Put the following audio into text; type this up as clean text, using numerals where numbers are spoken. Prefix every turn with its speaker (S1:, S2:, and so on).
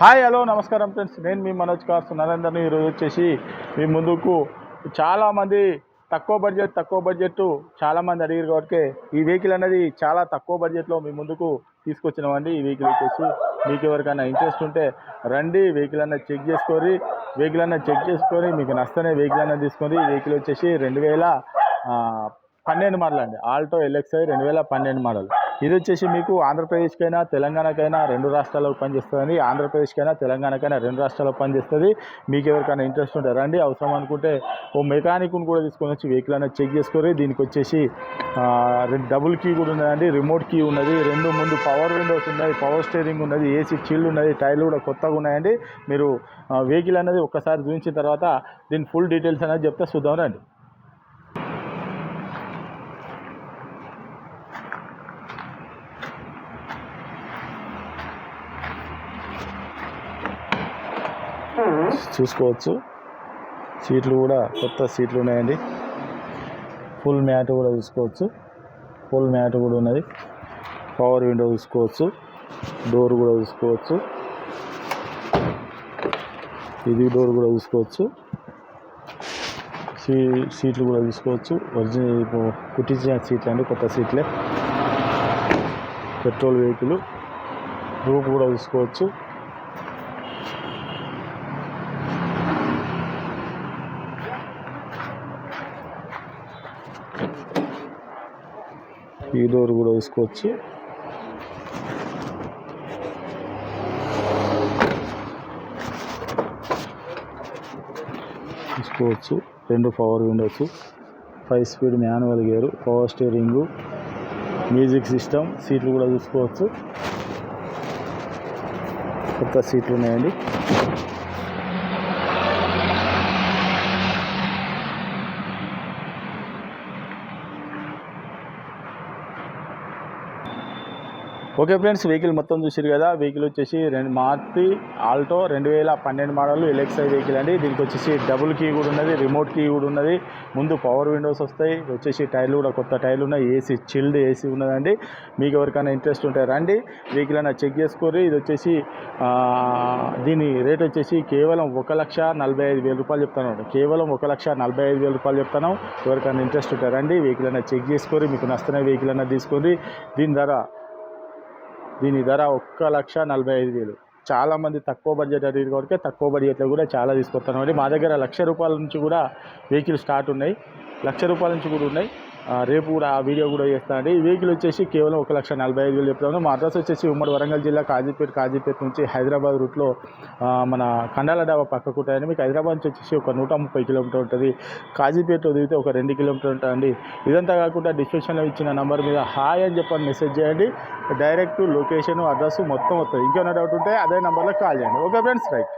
S1: Hi hello నమస్కారం friends, నేను మీ Manoj cars నరేందర్ని. ఈరోజు వచ్చేసి మీ ముందుకు చాలామంది తక్కువ బడ్జెట్ చాలామంది అడిగారు కాబట్టి ఈ వెహికల్ అనేది చాలా తక్కువ బడ్జెట్లో మీ ముందుకు తీసుకొచ్చినామండి. ఈ వెహికల్ వచ్చేసి మీకు ఎవరికైనా ఇంట్రెస్ట్ ఉంటే రండి, వెహికల్ అన్నది చెక్ చేసుకొని మీకు నచ్చనే వెహికల్ అన్నది తీసుకొని. ఈ వెహికల్ వచ్చేసి 2012 మోడల్ అండి, ఆల్టో LXi 2012 మోడల్. ఇది వచ్చేసి మీకు ఆంధ్రప్రదేశ్కైనా తెలంగాణకైనా 2 రాష్ట్రాలకు పనిచేస్తుందండి. ఆంధ్రప్రదేశ్కైనా తెలంగాణకైనా 2 రాష్ట్రాలకు పనిచేస్తుంది. మీకు ఎవరికైనా ఇంట్రెస్ట్ ఉంటే రండి, అవసరం అనుకుంటే ఓ మెకానిక్ను కూడా తీసుకొని వచ్చి వెహికల్ అనేది చెక్ చేసుకొని. దీనికి వచ్చేసి డబుల్ కీ కూడా ఉన్నదండి, రిమోట్ కీ ఉన్నది, 2 ముందు పవర్ విండోస్ ఉన్నాయి, పవర్ స్టీరింగ్ ఉన్నది, AC చిల్డ్ ఉన్నది, టైర్లు కూడా కొత్తగా ఉన్నాయండి. మీరు వెహికల్ అనేది ఒక్కసారి చూపించిన తర్వాత దీని ఫుల్ డీటెయిల్స్ అనేది చెప్తే చూద్దాం రండి. చూసుకోవచ్చు, సీట్లు కూడా కొత్త సీట్లు ఉన్నాయండి. ఫుల్ మ్యాట్ కూడా చూసుకోవచ్చు, ఫుల్ మ్యాట్ కూడా ఉన్నది. పవర్ విండో చూసుకోవచ్చు, డోర్ కూడా చూసుకోవచ్చు, ఇది డోర్ కూడా చూసుకోవచ్చు, సీట్లు కూడా చూసుకోవచ్చు. ఒరిజినల్ కుట్టించిన సీట్లు అండి, కొత్త సీట్లే. Petrol vehicle. రూఫ్ కూడా చూసుకోవచ్చు. ఈ డోర్ కూడా చూసుకోవచ్చు. చూసుకోవచ్చు 2 power Windows, 5 speed manual gear, power steering, music system. సీట్లు కూడా చూసుకోవచ్చు, కొత్త సీట్లు ఉన్నాయండి. ఓకే ఫ్రెండ్స్, వెహికల్ మొత్తం చూసారు కదా. వెహికల్ వచ్చేసి Maruti Alto 2012 model LXi vehicle అండి. దీనికి వచ్చేసి డబుల్ కీ కూడా ఉన్నది, రిమోట్ కీ కూడా ఉన్నది. ముందు పవర్ విండోస్ వస్తాయి, వచ్చేసి టైర్లు కూడా కొత్త టైర్లు ఉన్నాయి, చిల్డ్ AC ఉన్నదండి. మీకు ఎవరికైనా ఇంట్రెస్ట్ ఉంటే రండి, వెహికల్ అయినా చెక్ చేసుకోరి. ఇది వచ్చేసి దీని రేట్ వచ్చేసి కేవలం 1,45,000 రూపాయలు చెప్తాను. కేవలం 1,45,000 రూపాయలు చెప్తాను. ఎవరికైనా ఇంట్రెస్ట్ ఉంటే రండి, వెహికల్ అయినా చెక్ చేసుకోరి. మీకు నచ్చిన వెహికల్ అయినా తీసుకోండి. దీని ధర 1,45,000. చాలామంది తక్కువ బడ్జెట్ అడిగారు కాబట్టి తక్కువ బడ్జెట్లో కూడా చాలా తీసుకొస్తాను. మా దగ్గర 1,00,000 రూపాయల నుంచి కూడా వెహికల్ స్టార్ట్ ఉన్నాయి, 1,00,000 రూపాయల నుంచి కూడా ఉన్నాయి. రేపు కూడా ఆ వీడియో కూడా చేస్తానండి. ఈ వెహికల్ వచ్చేసి కేవలం 1,45,000 చెప్తాను. మా అడ్రస్ వచ్చేసి ఉమ్మడి వరంగల్ జిల్లా కాజీపేట నుంచి హైదరాబాద్ రూట్లో మన కండాల డాబా పక్కకు ఉంటాయండి. మీకు హైదరాబాద్ నుంచి వచ్చేసి ఒక 130 కిలోమీటర్ ఉంటుంది. కాజీపేట దిగితే ఒక 2 కిలోమీటర్ ఉంటుందండి. ఇదంతా కాకుండా డిస్క్రిప్షన్లో ఇచ్చిన నెంబర్ మీద హాయ్ అని చెప్పని మెసేజ్ చేయండి. డైరెక్ట్ లొకేషన్ అడ్రస్ మొత్తం వస్తుంది. ఇంకేమైనా డౌట్ ఉంటే అదే నెంబర్లో కాల్ చేయండి. Okay friends, right.